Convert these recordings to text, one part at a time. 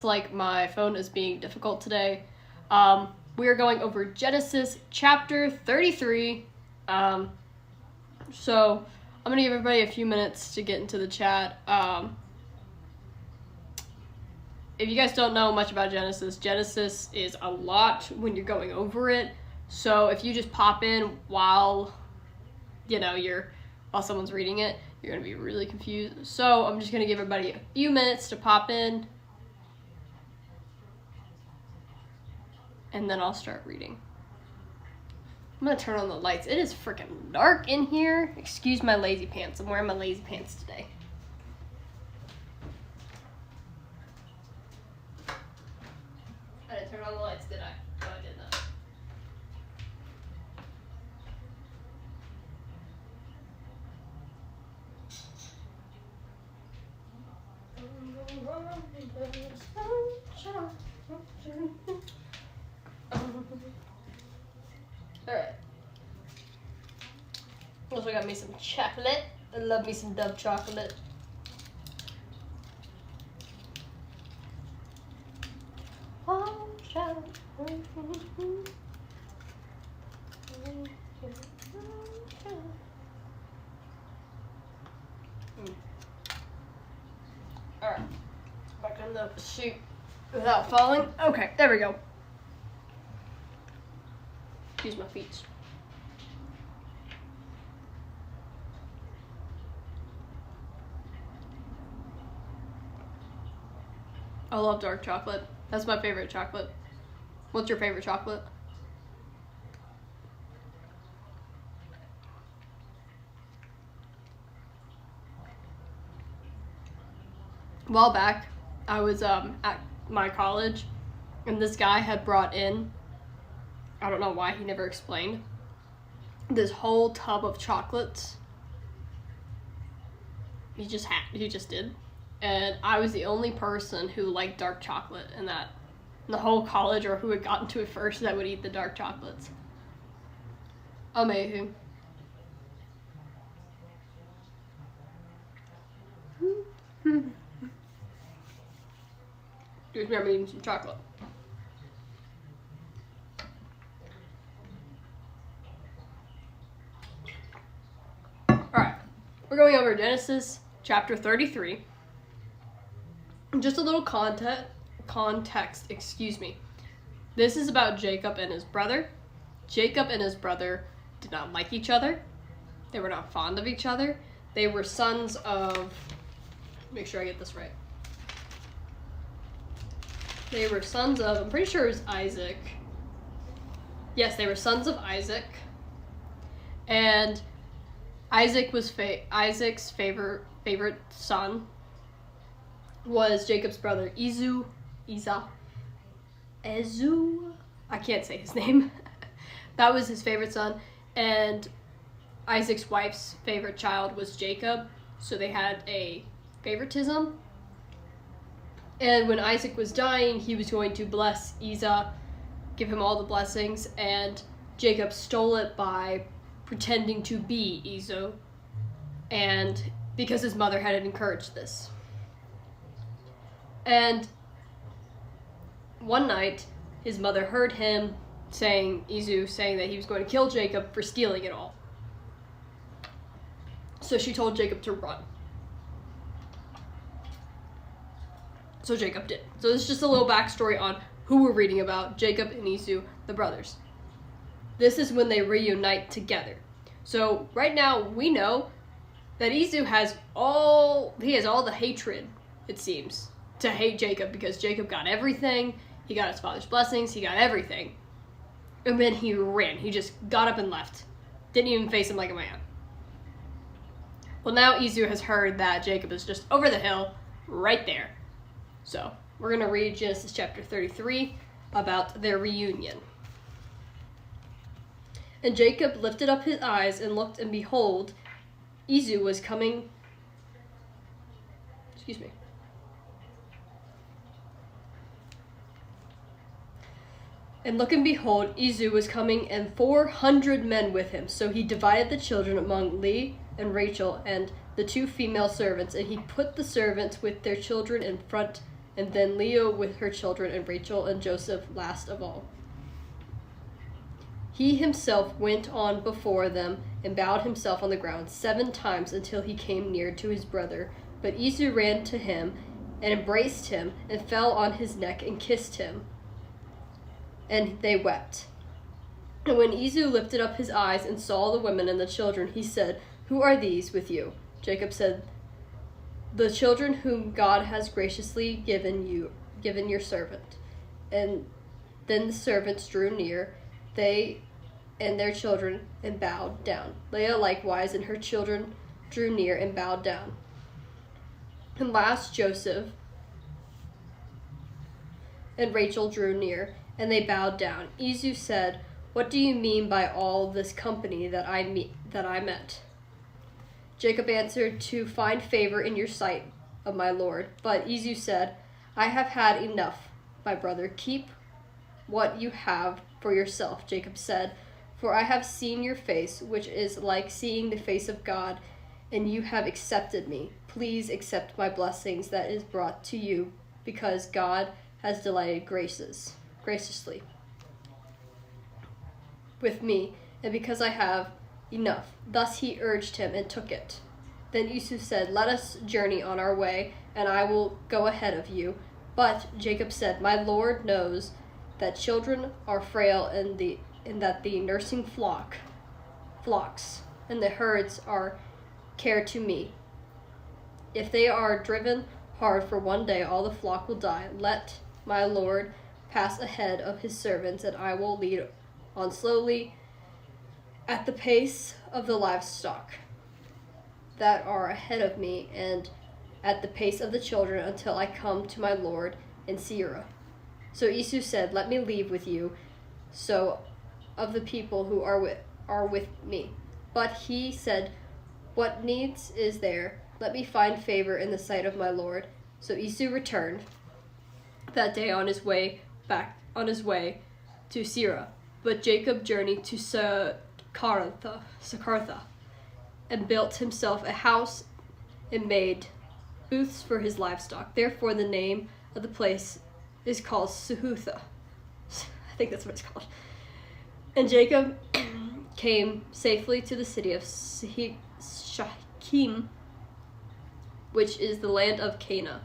Like my phone is being difficult today. We are going over Genesis chapter 33. So I'm gonna give everybody a few minutes to get into the chat. If you guys don't know much about Genesis is a lot when you're going over it. So if you just pop in while while someone's reading it, you're gonna be really confused. So I'm just gonna give everybody a few minutes to pop in. And then I'll start reading. I'm gonna turn on the lights. It is freaking dark in here. Excuse my lazy pants. I'm wearing my lazy pants today. I didn't turn on the lights, did I? No, I did not. Alright. Also got me some chocolate. I love me some Dove chocolate. Alright. Back on the chute without falling. Okay, there we go. Excuse my feet. I love dark chocolate. That's my favorite chocolate. What's your favorite chocolate? A while back, I was at my college, and this guy had brought in, I don't know why he never explained, this whole tub of chocolates. He just did. And I was the only person who liked dark chocolate in the whole college, or who had gotten to it first, that would eat the dark chocolates. Amazing. Just remember eating some chocolate. Alright, we're going over Genesis chapter 33. Just a little context, excuse me. This is about Jacob and his brother. Jacob and his brother did not like each other. They were not fond of each other. They were sons of, make sure I get this right. They were sons of, I'm pretty sure it was Isaac. Yes, they were sons of Isaac. And Isaac was Isaac's favorite son was Jacob's brother Ezu. I can't say his name. That was his favorite son. And Isaac's wife's favorite child was Jacob. So they had a favoritism. And when Isaac was dying, he was going to bless Esau, give him all the blessings, and Jacob stole it by pretending to be Esau, and because his mother had encouraged this. And one night, his mother heard him Esau saying that he was going to kill Jacob for stealing it all. So she told Jacob to run. So Jacob did. So this is just a little backstory on who we're reading about, Jacob and Esau, the brothers. This is when they reunite together. So right now we know that Esau has all the hatred, it seems, to hate Jacob, because Jacob got everything. He got his father's blessings. He got everything. And then he ran. He just got up and left. Didn't even face him like a man. Well, now Esau has heard that Jacob is just over the hill, right there. So we're going to read Genesis chapter 33 about their reunion. And Jacob lifted up his eyes and looked, and behold, Esau was coming. And look, and behold, Esau was coming, and 400 men with him. So he divided the children among Leah and Rachel and the two female servants, and he put the servants with their children in front and then Leah with her children, and Rachel and Joseph last of all. He himself went on before them and bowed himself on the ground 7 times until he came near to his brother. But Esau ran to him and embraced him and fell on his neck and kissed him. And they wept. And when Esau lifted up his eyes and saw the women and the children, he said, "Who are these with you?" Jacob said, "The children whom God has graciously given your servant." And then the servants drew near, they and their children, and bowed down. Leah likewise and her children drew near and bowed down. And last Joseph and Rachel drew near, and they bowed down. Esau said, "What do you mean by all this company that I met?" Jacob answered, "To find favor in your sight, of my lord." But Esau said, "I have had enough, my brother. Keep what you have for yourself." Jacob said, "For I have seen your face, which is like seeing the face of God, and you have accepted me. Please accept my blessings that is brought to you, because God has delighted graciously with me, and because I have enough." Thus he urged him and took it. Then Esau said, "Let us journey on our way, and I will go ahead of you." But Jacob said, "My Lord knows that children are frail, and that the nursing flocks and the herds are care to me. If they are driven hard for one day, all the flock will die. Let my Lord pass ahead of his servants, and I will lead on slowly at the pace of the livestock that are ahead of me, and at the pace of the children, until I come to my Lord in Seirah." So Esau said, "Let me leave with you so of the people who are with me." But he said, "What needs is there? Let me find favor in the sight of my Lord." So Esau returned that day on his way to Seirah. But Jacob journeyed to Succoth, and built himself a house and made booths for his livestock. Therefore the name of the place is called Suhutha. I think that's what it's called. And Jacob came safely to the city of Shechem, which is the land of Canaan.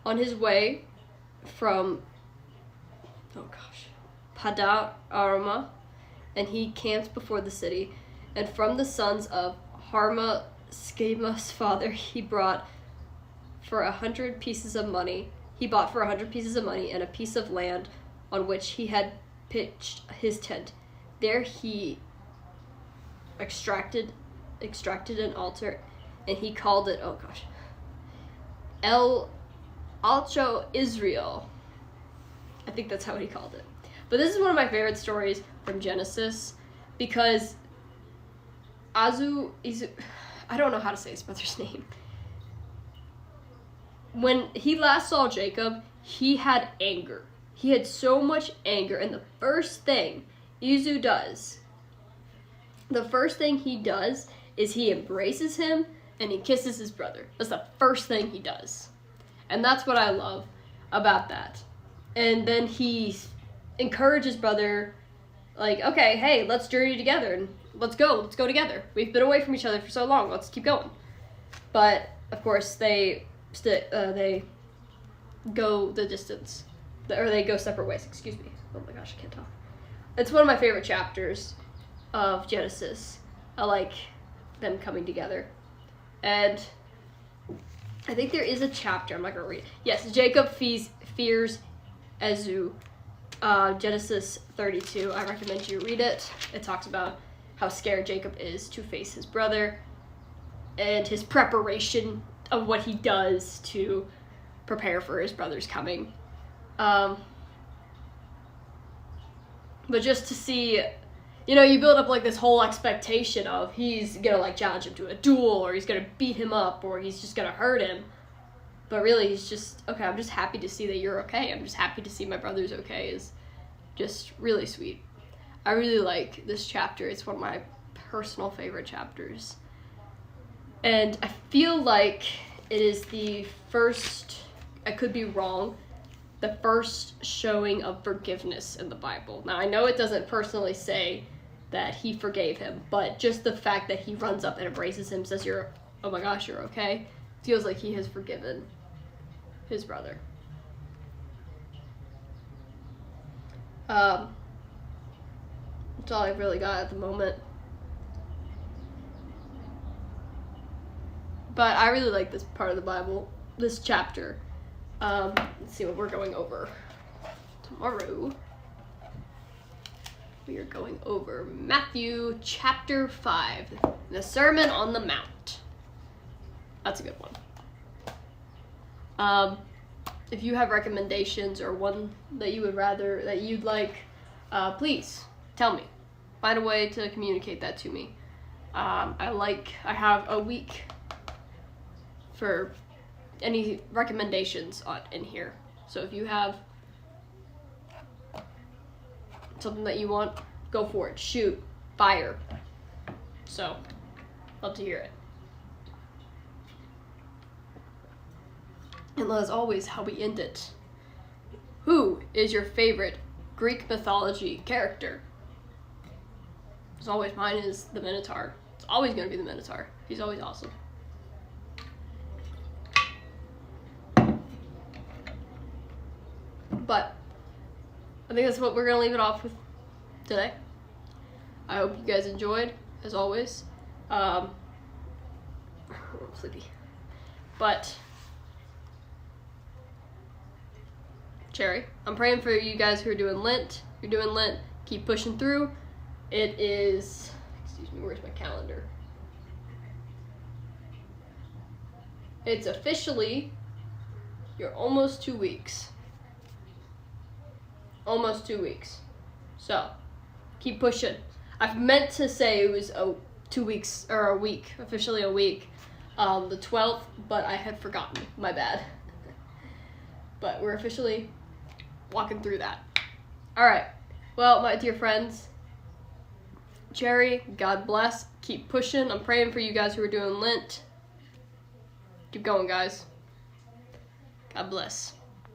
On his way from Padan Aram, and he camped before the city. And from the sons of Harma, Schema's father, he bought for 100 pieces of money and a piece of land on which he had pitched his tent. There he extracted an altar, and he called it El Alcho Israel. I think that's how he called it. But this is one of my favorite stories from Genesis, because Isu, I don't know how to say his brother's name. When he last saw Jacob, he had anger. He had so much anger, and the first thing he does is he embraces him and he kisses his brother. That's the first thing he does. And that's what I love about that. And then he encourages brother, like, "Okay, hey, let's journey together, and let's go together. We've been away from each other for so long, let's keep going." But of course they go the distance, or they go separate ways. Excuse me. Oh my gosh, I can't talk. It's one of my favorite chapters of Genesis. I like them coming together. And I think there is a chapter, I'm not going to read it. Yes, Jacob fears Esau, Genesis 32. I recommend you read it. It talks about how scared Jacob is to face his brother, and his preparation of what he does to prepare for his brother's coming. But just to see, you build up like this whole expectation of he's gonna like challenge him to a duel, or he's gonna beat him up, or he's just gonna hurt him. But really, he's just, okay, I'm just happy to see that you're okay. I'm just happy to see my brother's okay is just really sweet. I really like this chapter. It's one of my personal favorite chapters. And I feel like it is the first I could be wrong, the first showing of forgiveness in the Bible. Now, I know it doesn't personally say that he forgave him, but just the fact that he runs up and embraces him, says, oh my gosh, you're okay, feels like he has forgiven his brother. That's all I've really got at the moment. But I really like this part of the Bible, this chapter. Let's see what we're going over tomorrow. We are going over Matthew chapter 5, the Sermon on the Mount. That's a good one. If you have recommendations or one that you'd like, please tell me. Find a way to communicate that to me. I have a week for any recommendations in here. So if you have something that you want, go for it. Shoot. Fire. So, love to hear it. And as always, how we end it. Who is your favorite Greek mythology character? As always, mine is the Minotaur. It's always going to be the Minotaur. He's always awesome. But I think that's what we're going to leave it off with today. I hope you guys enjoyed, as always. I'm sleepy. But Cherry, I'm praying for you guys who are doing Lent. If you're doing Lent, keep pushing through. It is, excuse me, where's my calendar? It's officially, you're almost 2 weeks. Almost 2 weeks. So, keep pushing. I've meant to say it was 2 weeks, or a week, officially a week, the 12th, but I had forgotten. My bad. But we're officially walking through that. Alright, well, my dear friends, Cherry, God bless. Keep pushing. I'm praying for you guys who are doing Lent. Keep going, guys. God bless.